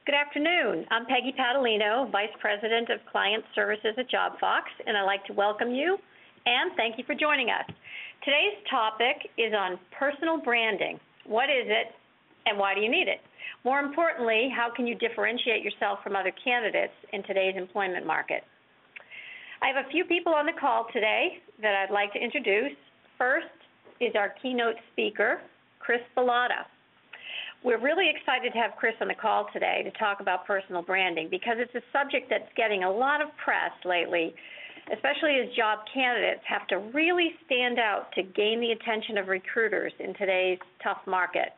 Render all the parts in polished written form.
Good afternoon. I'm Peggy Padalino, Vice President of Client Services at Jobfox, and I'd like to welcome you and thank you for joining us. Today's topic is on personal branding. What is it and why do you need it? More importantly, how can you differentiate yourself from other candidates in today's employment market? I have a few people on the call today that I'd like to introduce. First is our keynote speaker, Chris Bellotta. We're really excited to have Chris on the call today to talk about personal branding because it's a subject that's getting a lot of press lately, especially as job candidates have to really stand out to gain the attention of recruiters in today's tough market.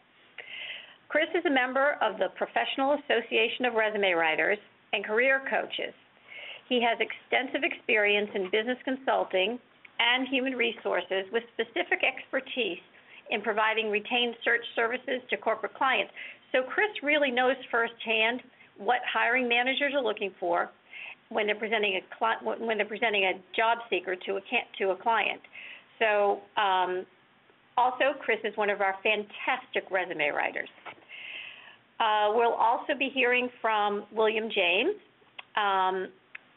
Chris is a member of the Professional Association of Resume Writers and Career Coaches. He has extensive experience in business consulting and human resources with specific expertise in providing retained search services to corporate clients. So Chris really knows firsthand what hiring managers are looking for when they're presenting a job seeker to a client. So also, Chris is one of our fantastic resume writers. We'll also be hearing from William James.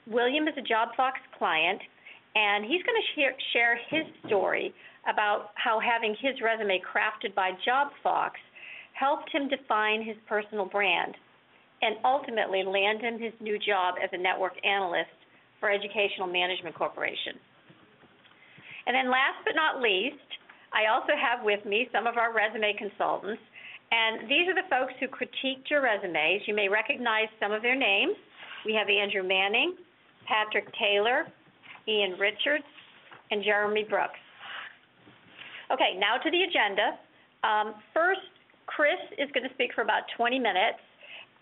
William is a Jobfox client, and he's going to share his story about how having his resume crafted by Jobfox helped him define his personal brand and ultimately land him his new job as a network analyst for Educational Management Corporation. And then last but not least, I also have with me some of our resume consultants, and these are the folks who critiqued your resumes. You may recognize some of their names. We have Andrew Manning, Patrick Taylor, Ian Richards, and Jeremy Brooks. Okay, now to the agenda. First, Chris is going to speak for about 20 minutes,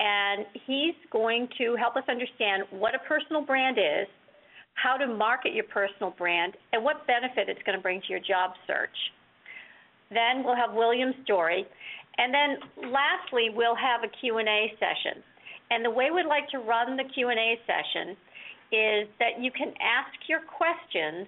and he's going to help us understand what a personal brand is, how to market your personal brand, and what benefit it's going to bring to your job search. Then we'll have William's story, and then lastly, we'll have a Q&A session. And the way we'd like to run the Q&A session is that you can ask your questions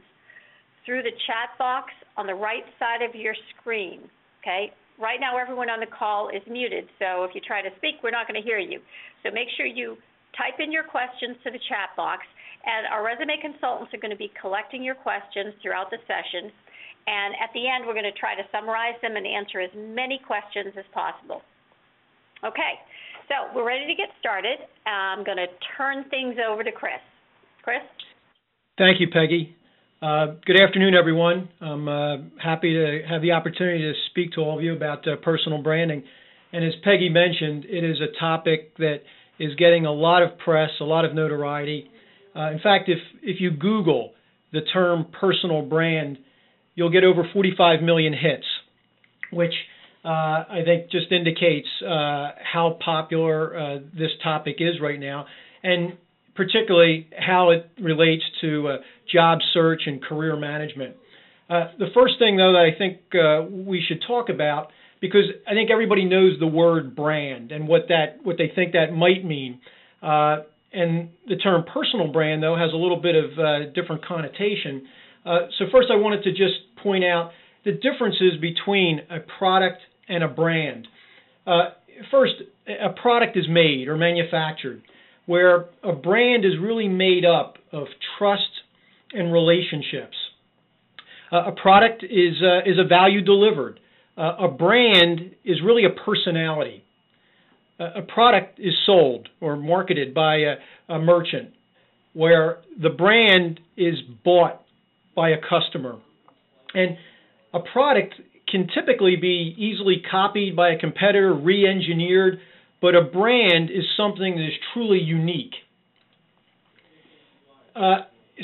through the chat box on the right side of your screen, okay? Right now, everyone on the call is muted, so if you try to speak, we're not going to hear you. So make sure you type in your questions to the chat box, and our resume consultants are going to be collecting your questions throughout the session, and at the end, we're going to try to summarize them and answer as many questions as possible. Okay, so we're ready to get started. I'm going to turn things over to Chris. Chris? Thank you, Peggy. Good afternoon, everyone. I'm happy to have the opportunity to speak to all of you about personal branding. And as Peggy mentioned, it is a topic that is getting a lot of press, a lot of notoriety. In fact, if you Google the term personal brand, you'll get over 45 million hits, which I think just indicates how popular this topic is right now, and particularly how it relates to job search and career management. The first thing, though, that I think we should talk about, because I think everybody knows the word brand and what they think that might mean. And the term personal brand, though, has a little bit of different connotation. So first I wanted to just point out the differences between a product and a brand. First, a product is made or manufactured, where a brand is really made up of trust and relationships. A product is a value delivered. A brand is really a personality. A product is sold or marketed by a merchant, where the brand is bought by a customer. And a product can typically be easily copied by a competitor, re-engineered, but a brand is something that is truly unique.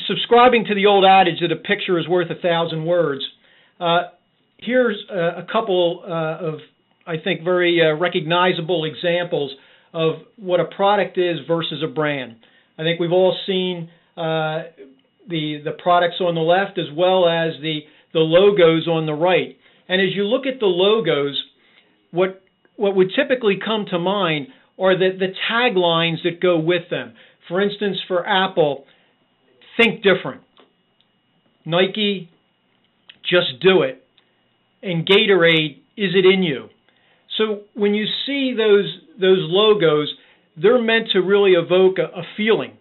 Subscribing to the old adage that a picture is worth 1,000 words, here's a couple of, I think, very recognizable examples of what a product is versus a brand. I think we've all seen the products on the left as well as the logos on the right. And as you look at the logos, what would typically come to mind are the taglines that go with them. For instance, for Apple, think different. Nike, just do it. And Gatorade, is it in you? So when you see those logos, they're meant to really evoke a feeling,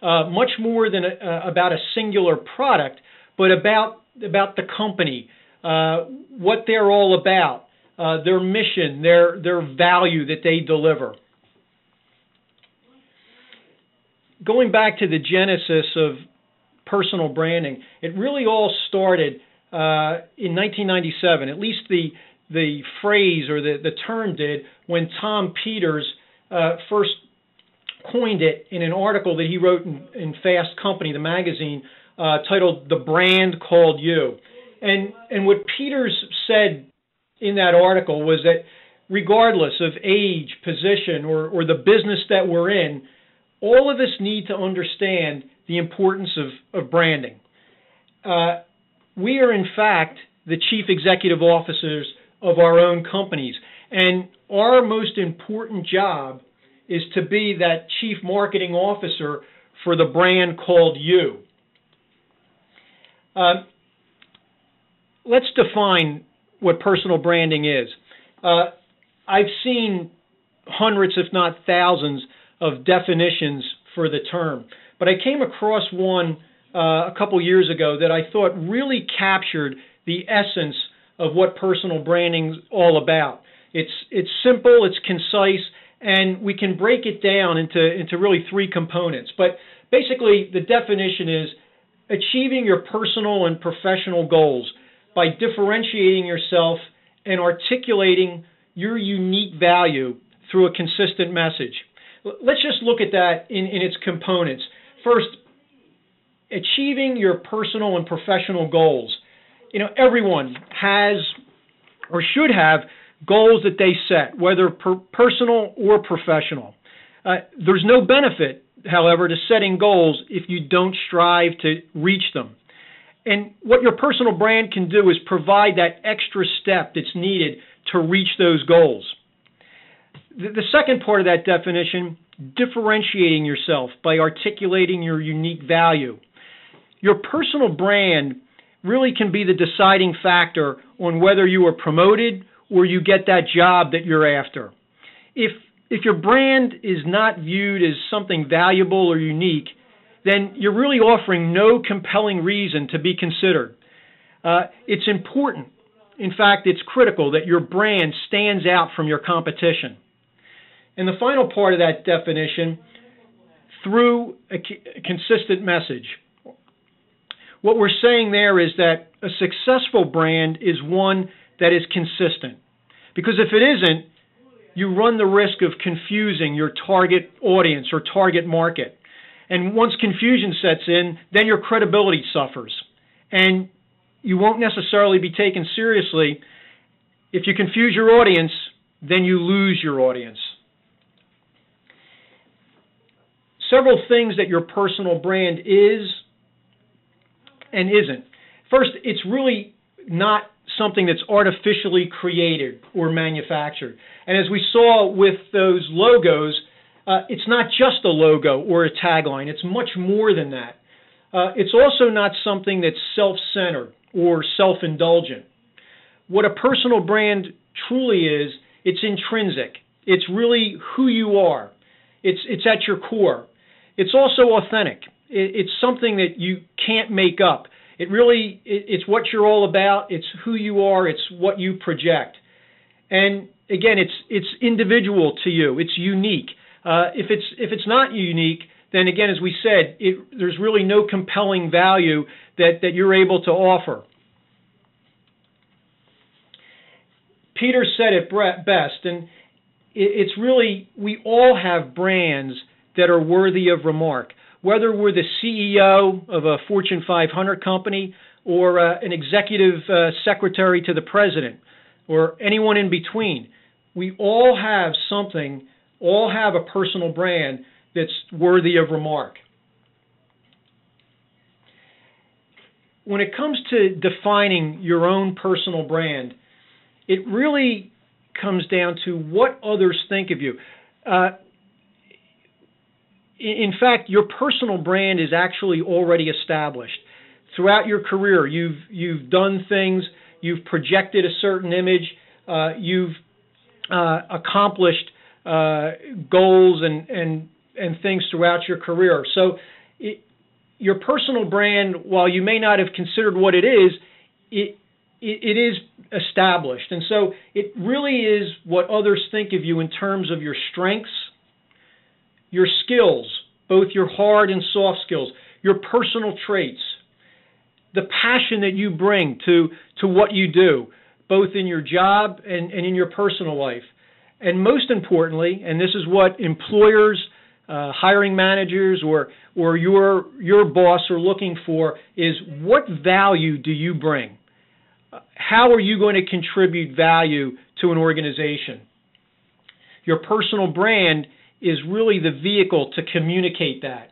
much more than about a singular product, but about the company, what they're all about, their mission, their value that they deliver. Going back to the genesis of personal branding, it really all started in 1997. At least the phrase or the term did when Tom Peters first coined it in an article that he wrote in Fast Company, the magazine, titled "The Brand Called You." And what Peters said in that article was that regardless of age, position, or the business that we're in, all of us need to understand the importance of branding. We are, in fact, the chief executive officers of our own companies, and our most important job is to be that chief marketing officer for the brand called you. Let's define what personal branding is. I've seen hundreds, if not thousands, of definitions for the term, but I came across one a couple years ago that I thought really captured the essence of what personal branding's all about. It's simple, it's concise, and we can break it down into really three components. But basically, the definition is achieving your personal and professional goals by differentiating yourself and articulating your unique value through a consistent message. Let's just look at that in its components. First, achieving your personal and professional goals. You know, everyone has or should have goals that they set, whether personal or professional. There's no benefit, however, to setting goals if you don't strive to reach them. And what your personal brand can do is provide that extra step that's needed to reach those goals. The second part of that definition, differentiating yourself by articulating your unique value. Your personal brand really can be the deciding factor on whether you are promoted or you get that job that you're after. If your brand is not viewed as something valuable or unique, then you're really offering no compelling reason to be considered. It's important, in fact, it's critical that your brand stands out from your competition. And the final part of that definition, through a consistent message. What we're saying there is that a successful brand is one that is consistent. Because if it isn't, you run the risk of confusing your target audience or target market. And once confusion sets in, then your credibility suffers. And you won't necessarily be taken seriously. If you confuse your audience, then you lose your audience. Several things that your personal brand is and isn't. First, it's really not something that's artificially created or manufactured. And as we saw with those logos, it's not just a logo or a tagline. It's much more than that. It's also not something that's self-centered or self-indulgent. What a personal brand truly is, it's intrinsic. It's really who you are. It's at your core. It's also authentic. It's something that you can't make up. It's what you're all about. It's who you are. It's what you project. And again, it's individual to you. It's unique. If it's not unique, then again, as we said, there's really no compelling value that you're able to offer. Peter said it best, and it's really, we all have brands that are worthy of remark. Whether we're the CEO of a Fortune 500 company or an executive secretary to the president or anyone in between, we all have something, all have a personal brand that's worthy of remark. When it comes to defining your own personal brand, it really comes down to what others think of you. In fact, your personal brand is actually already established. Throughout your career, you've done things, you've projected a certain image, you've accomplished goals and things throughout your career. So your personal brand, while you may not have considered what it is is established. And so it really is what others think of you in terms of your strengths, your skills, both your hard and soft skills, your personal traits, the passion that you bring to what you do, both in your job and in your personal life. And most importantly, and this is what employers, hiring managers, or your boss are looking for, is what value do you bring? How are you going to contribute value to an organization? Your personal brand is really the vehicle to communicate that.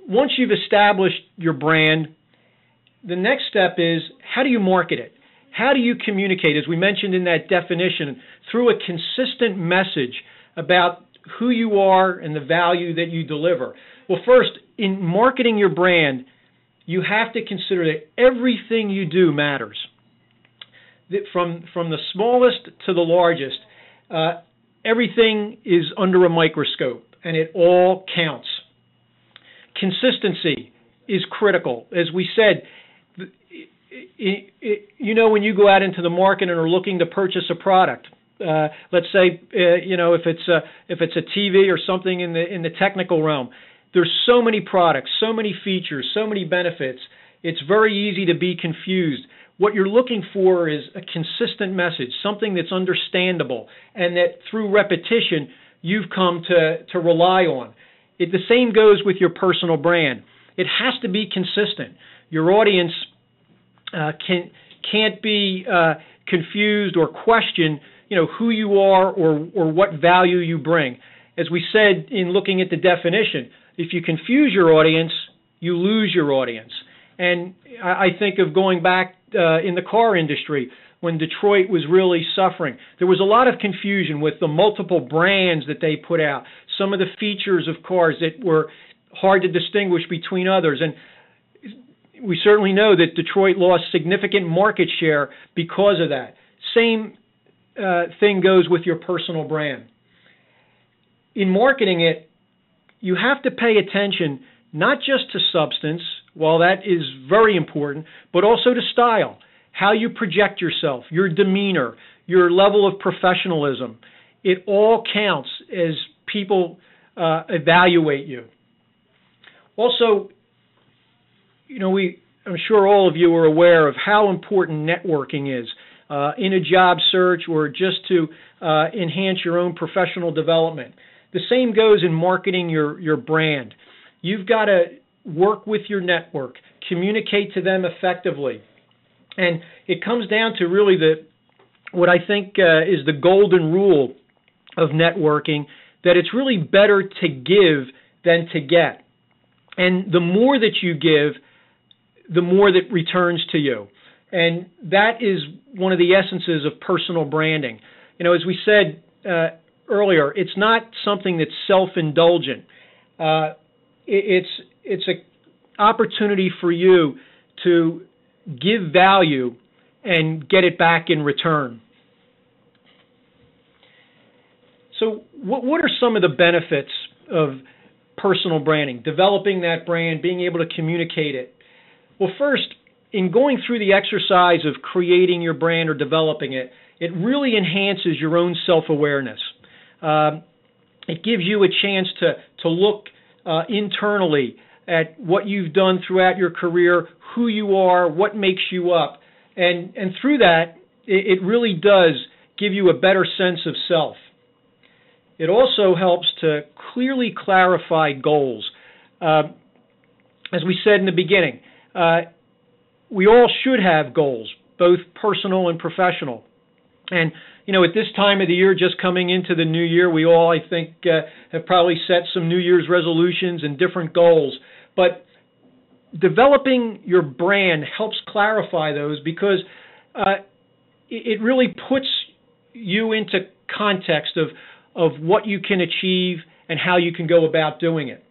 Once you've established your brand, the next step is, how do you market it? How do you communicate, as we mentioned in that definition, through a consistent message about who you are and the value that you deliver? Well, first, in marketing your brand, you have to consider that everything you do matters. That from the smallest to the largest, everything is under a microscope, and it all counts. Consistency is critical. As we said, when you go out into the market and are looking to purchase a product, let's say, if it's a TV or something in the technical realm, there's so many products, so many features, so many benefits. It's very easy to be confused. What you're looking for is a consistent message, something that's understandable, and that through repetition you've come to rely on. The same goes with your personal brand. It has to be consistent. Your audience can't be confused or question, who you are or what value you bring. As we said in looking at the definition, if you confuse your audience, you lose your audience. And I think of going back in the car industry when Detroit was really suffering. There was a lot of confusion with the multiple brands that they put out, some of the features of cars that were hard to distinguish between others. And we certainly know that Detroit lost significant market share because of that. Same thing goes with your personal brand. In marketing it, you have to pay attention not just to substance, while that is very important, but also to style, how you project yourself, your demeanor, your level of professionalism. It all counts as people evaluate you. Also, I'm sure all of you are aware of how important networking is in a job search or just to enhance your own professional development. The same goes in marketing your brand. You've got to work with your network, communicate to them effectively. And it comes down to really what I think is the golden rule of networking, that it's really better to give than to get. And the more that you give, the more that returns to you. And that is one of the essences of personal branding. As we said earlier, it's not something that's self-indulgent. It's an opportunity for you to give value and get it back in return. So what are some of the benefits of personal branding, developing that brand, being able to communicate it? Well, first, in going through the exercise of creating your brand or developing it, it really enhances your own self-awareness. It gives you a chance to look internally at what you've done throughout your career, who you are, what makes you up. And through that, it really does give you a better sense of self. It also helps to clearly clarify goals. As we said in the beginning, we all should have goals, both personal and professional. And, at this time of the year, just coming into the new year, we all, I think, have probably set some New Year's resolutions and different goals. But developing your brand helps clarify those because it really puts you into context of what you can achieve and how you can go about doing it.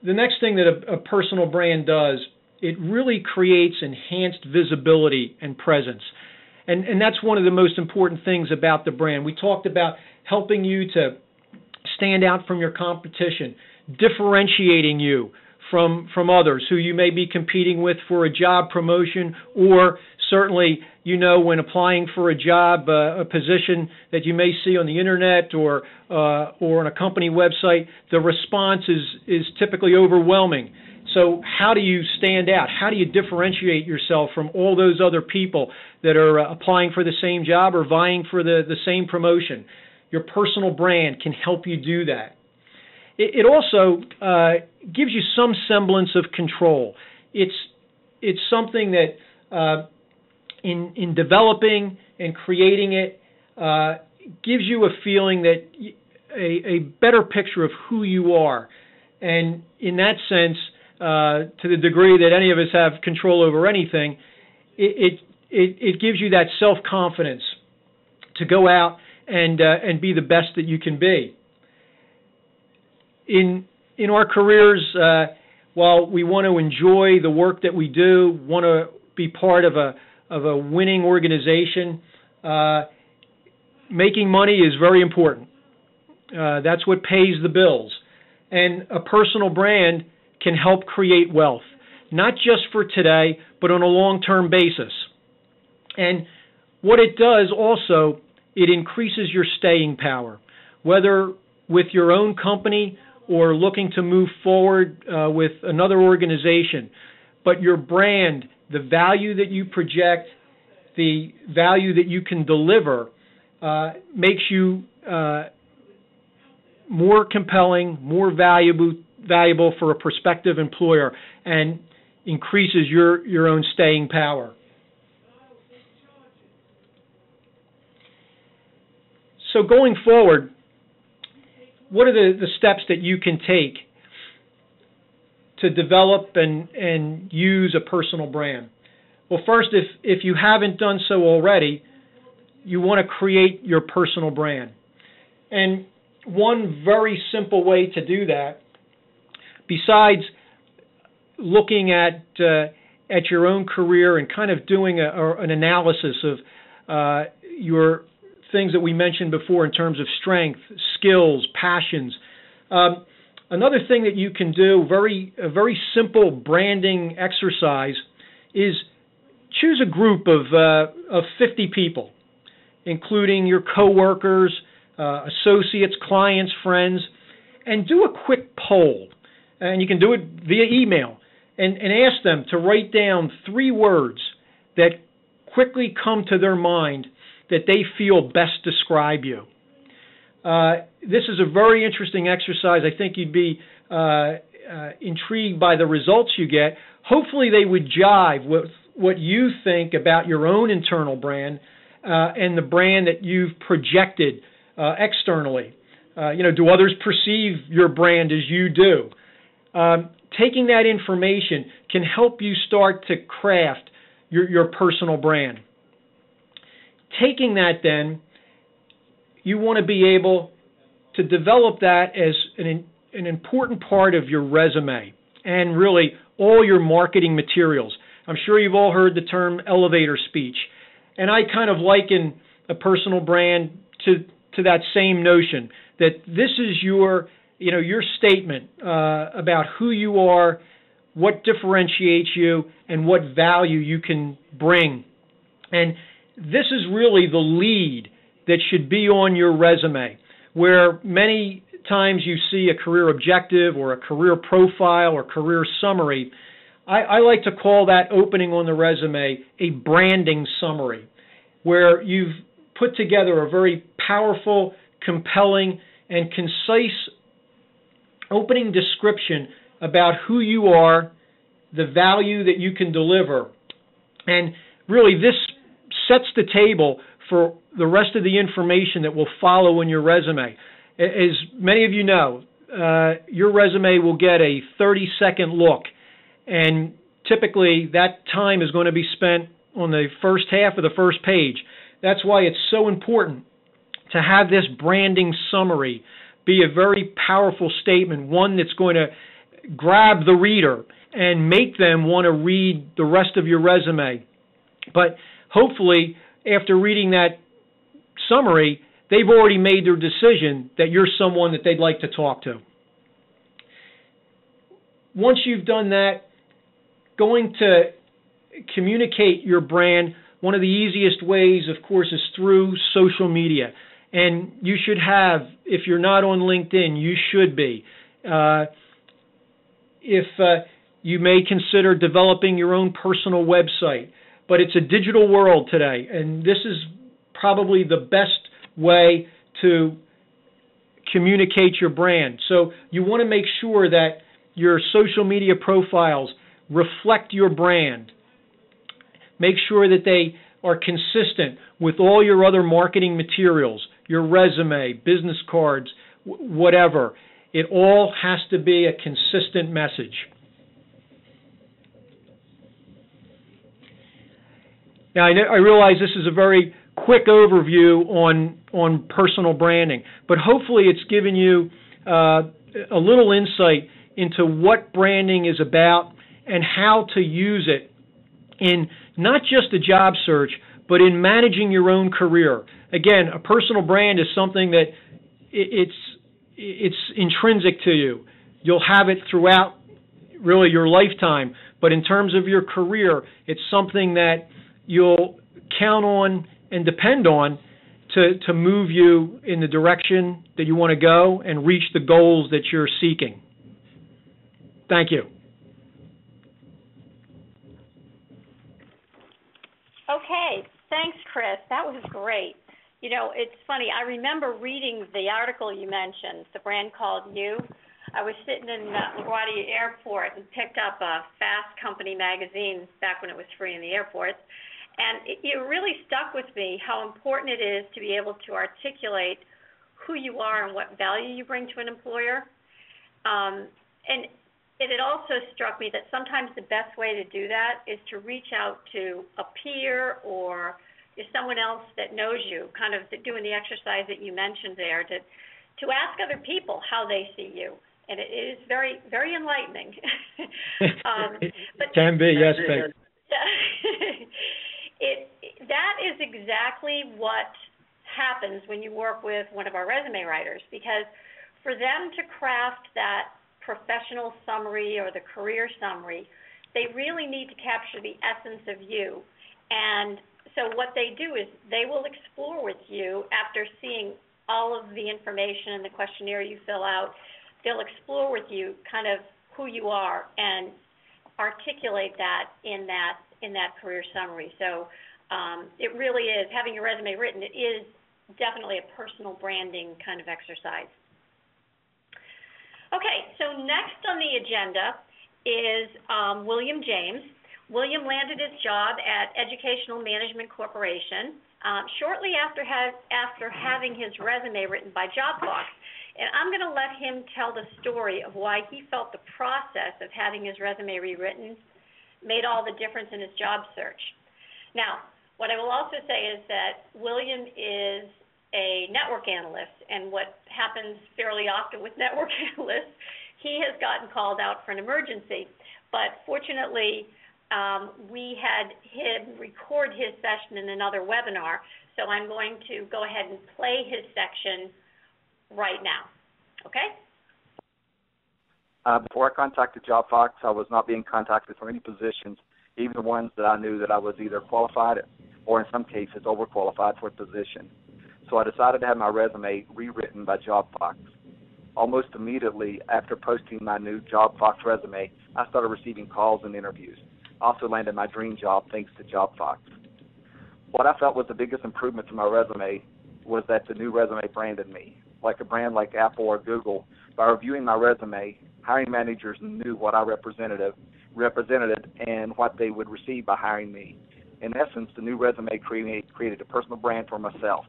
The next thing that a personal brand does, it really creates enhanced visibility and presence. And that's one of the most important things about the brand. We talked about helping you to stand out from your competition, differentiating you from others who you may be competing with for a job promotion, or certainly, when applying for a job, a position that you may see on the internet or on a company website, the response is typically overwhelming. So how do you stand out? How do you differentiate yourself from all those other people that are applying for the same job or vying for the same promotion? Your personal brand can help you do that. It also gives you some semblance of control. It's something that in developing and creating it gives you a feeling that a better picture of who you are. And in that sense, to the degree that any of us have control over anything, it gives you that self-confidence to go out and be the best that you can be. In our careers, while we want to enjoy the work that we do, want to be part of a winning organization, making money is very important. That's what pays the bills. And a personal brand can help create wealth, not just for today, but on a long-term basis. And what it does also, it increases your staying power, whether with your own company or looking to move forward with another organization. But your brand, the value that you project, the value that you can deliver, makes you more compelling, more valuable for a prospective employer, and increases your own staying power. So going forward, what are the steps that you can take to develop and use a personal brand? Well, first, if you haven't done so already, you want to create your personal brand. And one very simple way to do that, besides looking at your own career and kind of doing an analysis of your things that we mentioned before in terms of strength, skills, passions. Another thing that you can do, a very simple branding exercise, is choose a group of 50 people, including your coworkers, associates, clients, friends, and do a quick poll. And you can do it via email, and ask them to write down 3 words that quickly come to their mind that they feel best describe you. This is a very interesting exercise. I think you'd be intrigued by the results you get. Hopefully they would jive with what you think about your own internal brand and the brand that you've projected externally. Do others perceive your brand as you do? Taking that information can help you start to craft your personal brand. Taking that, then, you want to be able to develop that as an important part of your resume and really all your marketing materials. I'm sure you've all heard the term elevator speech, and I kind of liken a personal brand to that same notion, that this is your statement about who you are, what differentiates you, and what value you can bring. And this is really the lead that should be on your resume, where many times you see a career objective or a career profile or career summary. I like to call that opening on the resume a branding summary, where you've put together a very powerful, compelling, and concise opening description about who you are, the value that you can deliver. And really this sets the table for the rest of the information that will follow in your resume. As many of you know, your resume will get a 30-second look, and typically that time is going to be spent on the first half of the first page. That's why it's so important to have this branding summary be a very powerful statement, one that's going to grab the reader and make them want to read the rest of your resume. But hopefully after reading that summary, they've already made their decision that you're someone that they'd like to talk to. Once you've done that, going to communicate your brand, one of the easiest ways, of course, is through social media. And you should have, if you're not on LinkedIn, you should be. If you may consider developing your own personal website, but it's a digital world today, and this is probably the best way to communicate your brand. So you want to make sure that your social media profiles reflect your brand. Make sure that they are consistent with all your other marketing materials, your resume, business cards, whatever. It all has to be a consistent message. Now, I realize this is a very quick overview on personal branding, but hopefully it's given you a little insight into what branding is about and how to use it in not just a job search, but in managing your own career. Again, a personal brand is something that it's intrinsic to you. You'll have it throughout really your lifetime, but in terms of your career, it's something that you'll count on and depend on to move you in the direction that you want to go and reach the goals that you're seeking. Thank you. Okay, thanks, Chris. That was great. You know, it's funny. I remember reading the article you mentioned, The Brand Called You. I was sitting in LaGuardia Airport and picked up a Fast Company magazine back when it was free in the airports. And it really stuck with me how important it is to be able to articulate who you are and what value you bring to an employer. And it also struck me that sometimes the best way to do that is to reach out to a peer or someone else that knows you, kind of doing the exercise that you mentioned there, to ask other people how they see you. And it is very, very enlightening. But can be, yes, Peg. That is exactly what happens when you work with one of our resume writers, because for them to craft that professional summary or the career summary, they really need to capture the essence of you. And so what they do is they will explore with you after seeing all of the information in the questionnaire you fill out. They'll explore with you kind of who you are and articulate that in that career summary. So it really is, having your resume written, it is definitely a personal branding kind of exercise. Okay, so next on the agenda is William James. William landed his job at Educational Management Corporation shortly after having his resume written by Jobfox. And I'm going to let him tell the story of why he felt the process of having his resume rewritten made all the difference in his job search. Now, what I will also say is that William is a network analyst, and what happens fairly often with network analysts, he has gotten called out for an emergency. But fortunately, we had him record his session in another webinar, so I'm going to go ahead and play his section right now. Okay? Before I contacted Jobfox, I was not being contacted for any positions, even the ones that I knew that I was either qualified or in some cases overqualified for a position. So I decided to have my resume rewritten by Jobfox. Almost immediately after posting my new Jobfox resume, I started receiving calls and interviews. I also landed my dream job thanks to Jobfox. What I felt was the biggest improvement to my resume was that the new resume branded me. Like a brand like Apple or Google, by reviewing my resume, hiring managers knew what I represented and what they would receive by hiring me. In essence, the new resume created a personal brand for myself,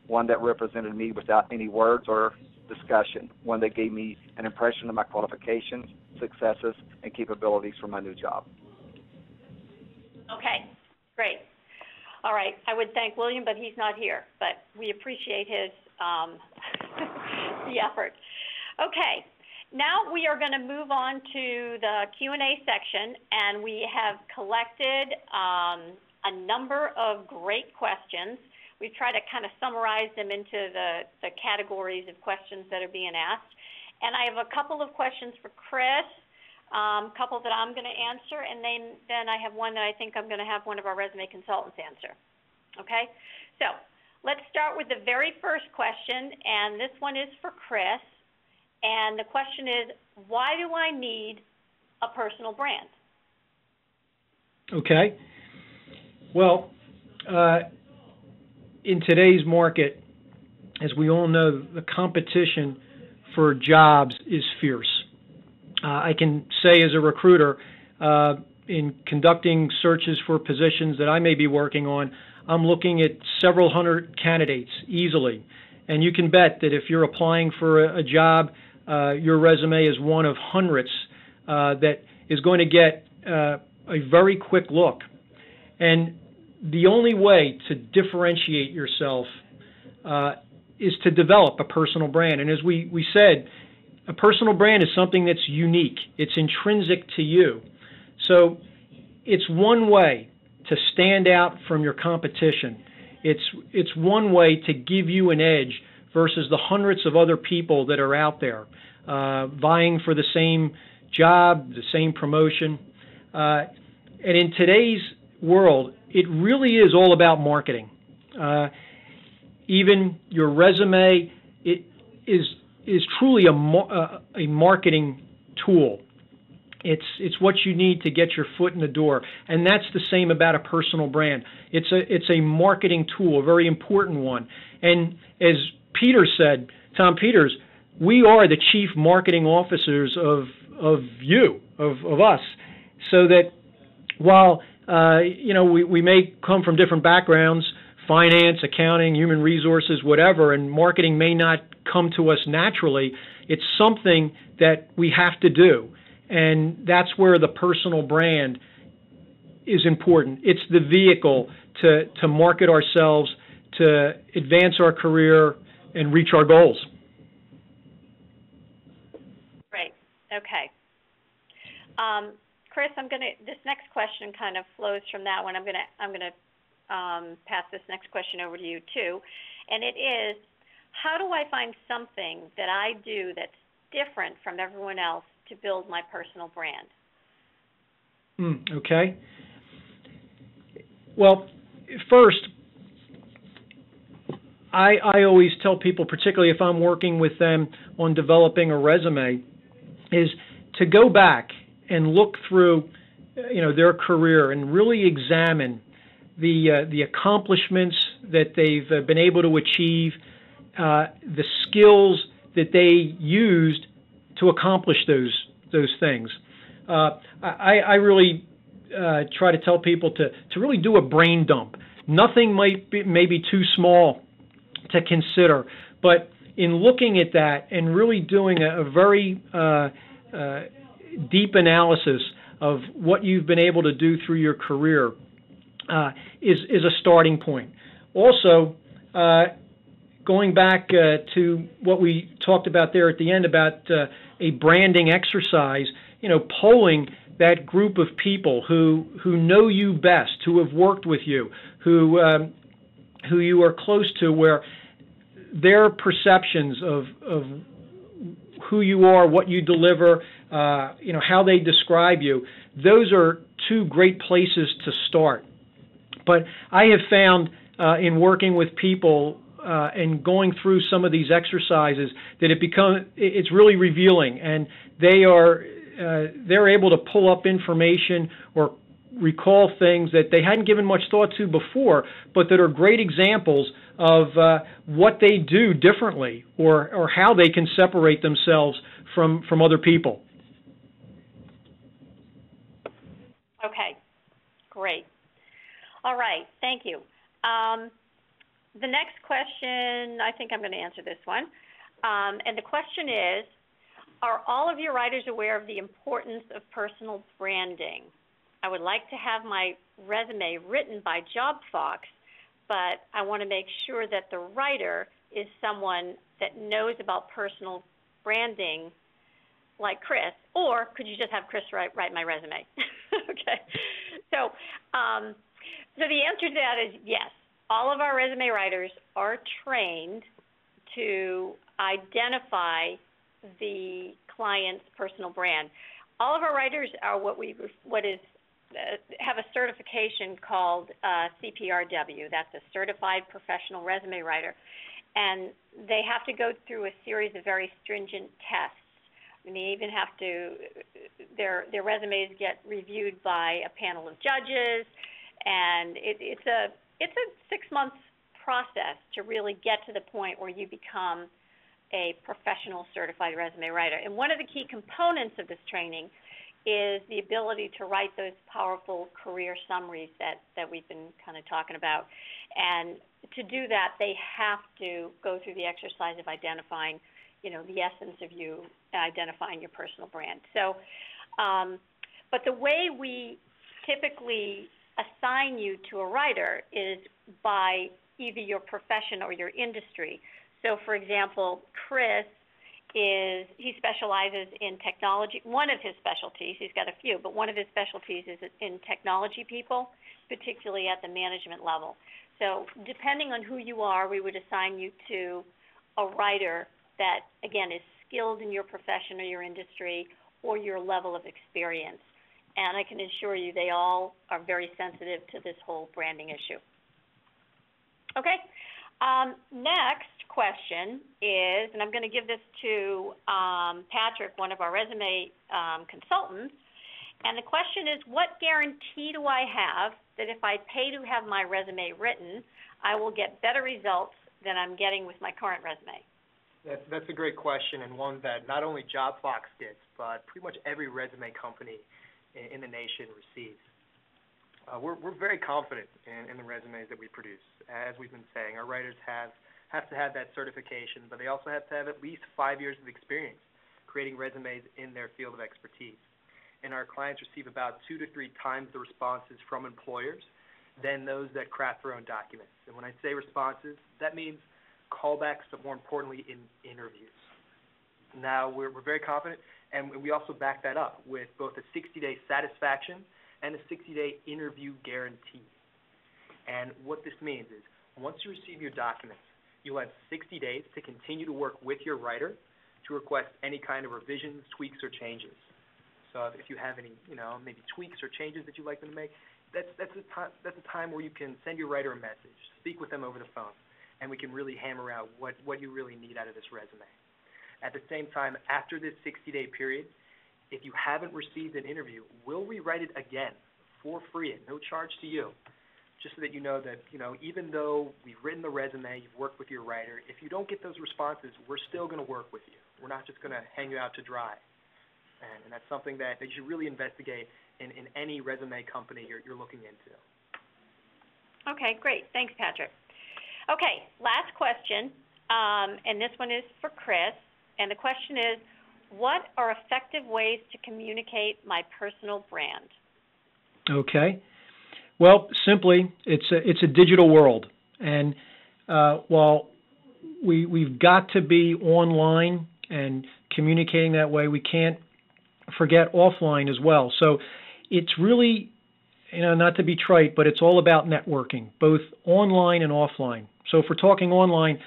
one that represented me without any words or discussion, one that gave me an impression of my qualifications, successes, and capabilities for my new job. Okay, great. All right, I would thank William, but he's not here, but we appreciate his the effort. Okay, now we are going to move on to the Q&A section, and we have collected a a number of great questions. We've tried to kind of summarize them into the categories of questions that are being asked. And I have a couple of questions for Chris, a couple that I'm going to answer, and then I have one that I think I'm going to have one of our resume consultants answer. Okay? So let's start with the very first question, and this one is for Chris. And the question is, why do I need a personal brand? Okay. Well, in today's market, as we all know, the competition for jobs is fierce. I can say as a recruiter, in conducting searches for positions that I may be working on, I'm looking at several hundred candidates easily. And you can bet that if you're applying for a job, your resume is one of hundreds that is going to get a very quick look. And the only way to differentiate yourself is to develop a personal brand. And as we said, a personal brand is something that's unique. It's intrinsic to you. So it's one way to stand out from your competition. It's one way to give you an edge versus the hundreds of other people that are out there vying for the same job, the same promotion. And in today's world, it really is all about marketing. Even your resume, it is truly a marketing tool. It's what you need to get your foot in the door, and that's the same about a personal brand. It's a marketing tool, a very important one. And as Peter said, Tom Peters, we are the chief marketing officers of us, so that while we may come from different backgrounds, finance, accounting, human resources, whatever, and marketing may not come to us naturally, it's something that we have to do. And that's where the personal brand is important. It's the vehicle to market ourselves, to advance our career, and reach our goals. Great. Okay. Chris, this next question kind of flows from that one. I'm gonna pass this next question over to you too, and it is, how do I find something that I do that's different from everyone else to build my personal brand? Okay. Well, first, I always tell people, particularly if I'm working with them on developing a resume, is to go back and look through, their career and really examine the accomplishments that they've been able to achieve, the skills that they used to accomplish those things. I really try to tell people to really do a brain dump. Nothing may be too small to consider, but in looking at that and really doing a very deep analysis of what you've been able to do through your career is a starting point. Also, going back to what we talked about there at the end about a branding exercise, polling that group of people who know you best, who have worked with you, who you are close to, where their perceptions of who you are, what you deliver, how they describe you, those are two great places to start. But I have found in working with people and going through some of these exercises that it's really revealing, and they're able to pull up information or recall things that they hadn't given much thought to before, but that are great examples of what they do differently or how they can separate themselves from other people. Okay, great. All right, thank you. The next question, I think I'm going to answer this one. And the question is, are all of your writers aware of the importance of personal branding? I would like to have my resume written by Jobfox, but I want to make sure that the writer is someone that knows about personal branding like Chris, or could you just have Chris write my resume? Okay. So So the answer to that is yes. All of our resume writers are trained to identify the client's personal brand. All of our writers are have a certification called CPRW. That's a Certified Professional Resume Writer. And they have to go through a series of very stringent tests. And they even have to, their resumes get reviewed by a panel of judges, and it's a 6-month process to really get to the point where you become a professional certified resume writer. And one of the key components of this training is the ability to write those powerful career summaries that we've been kind of talking about. And to do that, they have to go through the exercise of identifying, the essence of you, identifying your personal brand. So, but the way we typically assign you to a writer is by either your profession or your industry. So, for example, Chris he specializes in technology. One of his specialties, he's got a few, but one of his specialties is in technology people, particularly at the management level. So depending on who you are, we would assign you to a writer that, again, is skilled in your profession or your industry or your level of experience. And I can assure you they all are very sensitive to this whole branding issue. Okay. Next question is, and I'm going to give this to Patrick, one of our resume consultants, and the question is, what guarantee do I have that if I pay to have my resume written, I will get better results than I'm getting with my current resume? That's a great question, and one that not only Jobfox gets, but pretty much every resume company in the nation receives. We're very confident in the resumes that we produce. As we've been saying, our writers have to have that certification, but they also have to have at least 5 years of experience creating resumes in their field of expertise. And our clients receive about 2 to 3 times the responses from employers than those that craft their own documents. And when I say responses, that means callbacks, but more importantly, in interviews. Now, we're very confident, and we also back that up with both a 60-day satisfaction and a 60-day interview guarantee. And what this means is, once you receive your documents, you'll have 60 days to continue to work with your writer to request any kind of revisions, tweaks, or changes. So if you have any, maybe tweaks or changes that you'd like them to make, that's a time where you can send your writer a message, speak with them over the phone, and we can really hammer out what you really need out of this resume. At the same time, after this 60-day period, if you haven't received an interview, we'll rewrite it again for free at no charge to you, just so that you know that, even though we've written the resume, you've worked with your writer, if you don't get those responses, we're still going to work with you. We're not just going to hang you out to dry. And that's something that you should really investigate in any resume company you're looking into. Okay, great. Thanks, Patrick. Okay, last question, and this one is for Chris, and the question is, what are effective ways to communicate my personal brand? Okay. Well, simply, it's a digital world, and while we've got to be online and communicating that way, we can't forget offline as well. So it's really, not to be trite, but it's all about networking, both online and offline. So if we're talking online,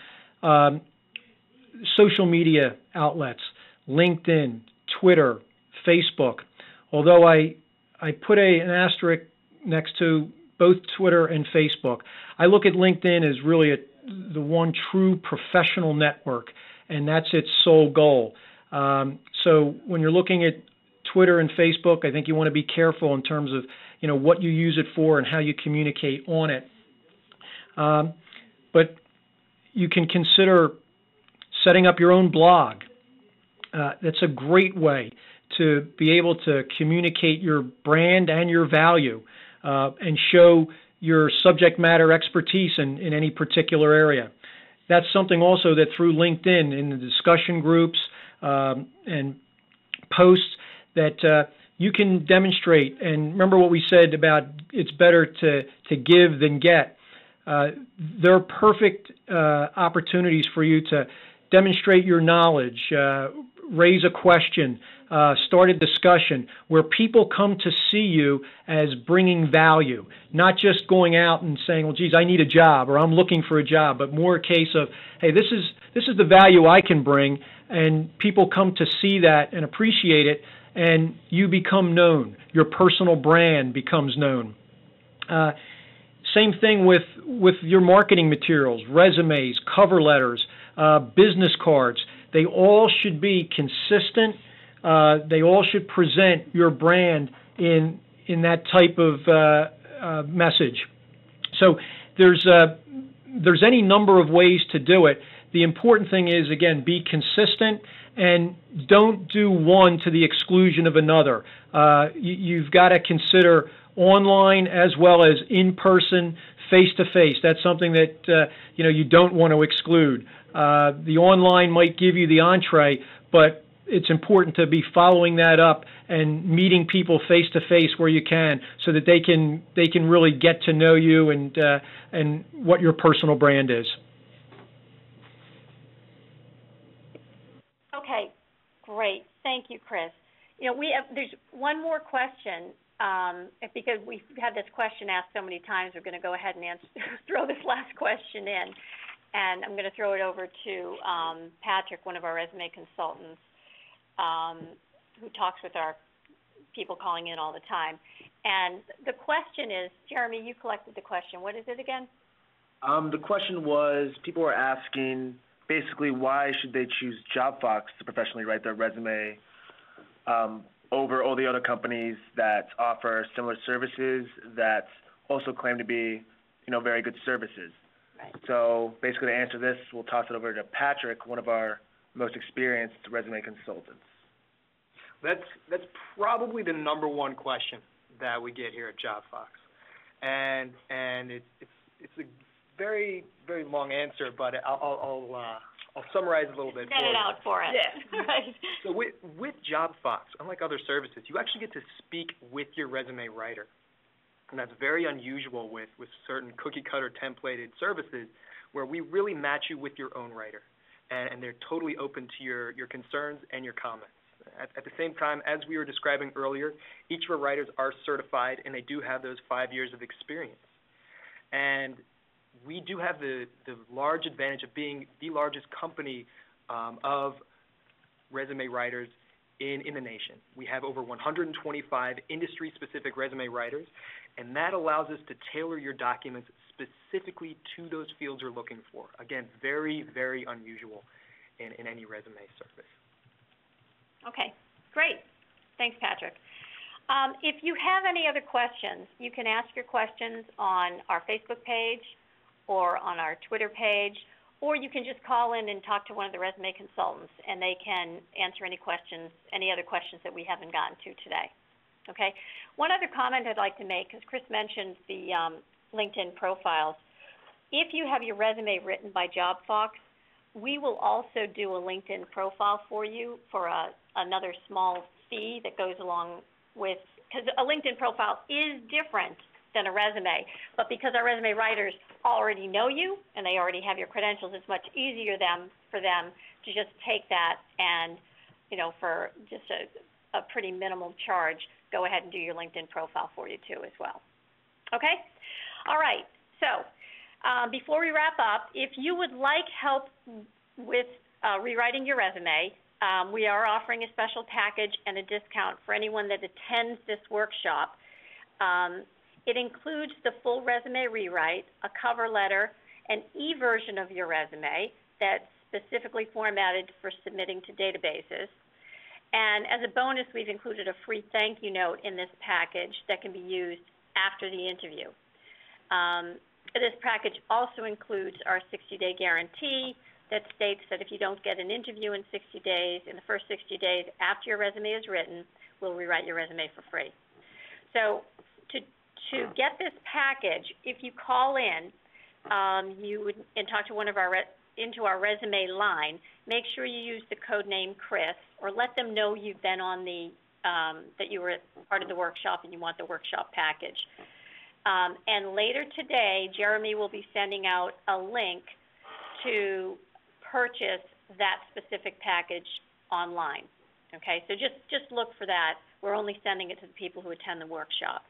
social media outlets, LinkedIn, Twitter, Facebook. Although I put an asterisk next to both Twitter and Facebook, I look at LinkedIn as really the one true professional network, and that's its sole goal. So when you're looking at Twitter and Facebook, I think you want to be careful in terms of what you use it for and how you communicate on it. But you can consider setting up your own blog. That's a great way to be able to communicate your brand and your value and show your subject matter expertise in any particular area. That's something also that through LinkedIn, in the discussion groups and posts, that you can demonstrate. And remember what we said about it's better to give than get. There are perfect opportunities for you to demonstrate your knowledge, raise a question, start a discussion where people come to see you as bringing value, not just going out and saying, well, geez, I need a job or I'm looking for a job, but more a case of, hey, this is the value I can bring, and people come to see that and appreciate it, and you become known. Your personal brand becomes known. Same thing with your marketing materials, resumes, cover letters, business cards. They all should be consistent. They all should present your brand in that type of message. So there's any number of ways to do it. The important thing is, again, be consistent and don't do one to the exclusion of another. You've got to consider online as well as in person, face to face. That's something that you don't want to exclude. The online might give you the entree, but it's important to be following that up and meeting people face to face where you can, so that they can really get to know you and what your personal brand is. Okay, great. Thank you, Chris. There's one more question. Because we've had this question asked so many times, we're going to go ahead and throw this last question in. And I'm going to throw it over to Patrick, one of our resume consultants, who talks with our people calling in all the time. And the question is, Jeremy, you collected the question. What is it again? The question was, people were asking basically why should they choose Jobfox to professionally write their resume over all the other companies that offer similar services that also claim to be, very good services. Right. So basically, to answer this, we'll toss it over to Patrick, one of our most experienced resume consultants. That's probably the number one question that we get here at Jobfox, and it's a very, very long answer, but I'll summarize a little bit. Get it out for us. Yeah. Right. So with Jobfox, unlike other services, you actually get to speak with your resume writer. And that's very unusual with certain cookie-cutter templated services, where we really match you with your own writer. And they're totally open to your concerns and your comments. At the same time, as we were describing earlier, each of our writers are certified, and they do have those 5 years of experience. And we do have the large advantage of being the largest company of resume writers in the nation. We have over 125 industry-specific resume writers, and that allows us to tailor your documents specifically to those fields you're looking for. Again, very, very unusual in any resume service. Okay, great. Thanks, Patrick. If you have any other questions, you can ask your questions on our Facebook page or on our Twitter page, or you can just call in and talk to one of the resume consultants, and they can answer any other questions that we haven't gotten to today. Okay. One other comment I'd like to make, because Chris mentioned the LinkedIn profiles. If you have your resume written by Jobfox, we will also do a LinkedIn profile for you for another small fee that goes along with, because a LinkedIn profile is different than a resume, but because our resume writers already know you and they already have your credentials, it's much easier for them to just take that and, for just a pretty minimal charge, go ahead and do your LinkedIn profile for you too as well. Okay? All right. So before we wrap up, if you would like help with rewriting your resume, we are offering a special package and a discount for anyone that attends this workshop. It includes the full resume rewrite, a cover letter, an e-version of your resume that's specifically formatted for submitting to databases. And as a bonus, we've included a free thank you note in this package that can be used after the interview. This package also includes our 60-day guarantee that states that if you don't get an interview in 60 days, in the first 60 days after your resume is written, we'll rewrite your resume for free. So to get this package, if you call in and talk to one of into our resume line, make sure you use the code name Chris, or let them know you've been on that you were part of the workshop and you want the workshop package. And later today, Jeremy will be sending out a link to purchase that specific package online. Okay, so just look for that. We're only sending it to the people who attend the workshop.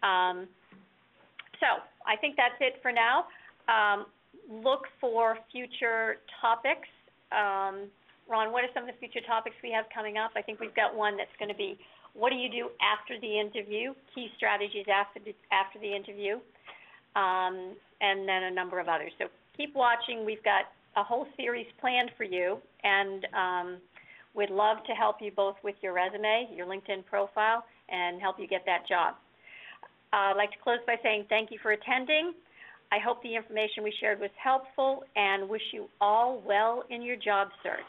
So I think that's it for now. Look for future topics. Ron, what are some of the future topics we have coming up? I think we've got one that's going to be, what do you do after the interview? Key strategies after the interview, and then a number of others. So keep watching. We've got a whole series planned for you, and we'd love to help you both with your resume, your LinkedIn profile, and help you get that job. I'd like to close by saying thank you for attending. I hope the information we shared was helpful and wish you all well in your job search.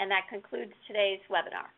And that concludes today's webinar.